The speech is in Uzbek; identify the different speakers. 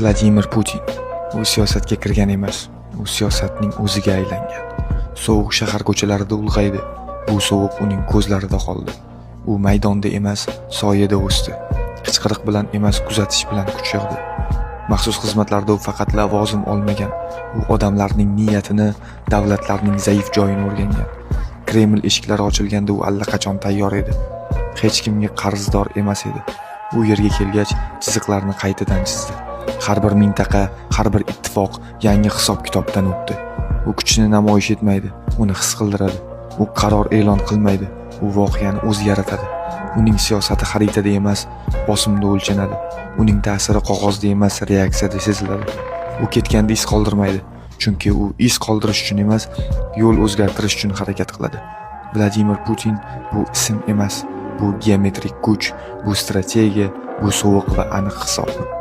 Speaker 1: Vladimir Putin. U siyosatga kirgan emas, u siyosatning o'ziga aylangan. Sovuq shahar ko'chalarida ulg'aydi. Bu sovuq uning ko'zlarida qoldi. U maydonda emas, soyada o'sdi. Qichqiriq bilan emas, kuzatish bilan kuch yig'di. Maxsus xizmatlarda u faqat lavozim olmagan, u odamlarning niyatini, davlatlarning zaif joyini o'rgangan. Kreml eshiklari ochilganda u allaqachon tayyor edi. Hech kimga qarzdor emas edi. U yerga kelgach, chiziqlarni qaytadan chizdi. Har bir mintaqa, har bir ittifoq yangi hisob-kitobdan o'tdi. U kuchini namoyish etmaydi, uni his qildiradi. U qaror e'lon qilmaydi, u voqeani o'zi yaratadi. Uning siyosati xaritada emas, bosimda o'lchanadi. Uning ta'siri qog'ozda emas, reaksiyada seziladi. U ketganda iz qoldirmaydi, chunki u iz qoldirish uchun emas, yo'l o'zgartirish uchun harakat qiladi. Vladimir Putin bu ism emas, bu geometrik kuch, bu strategiya, bu sovuq va aniq hisob.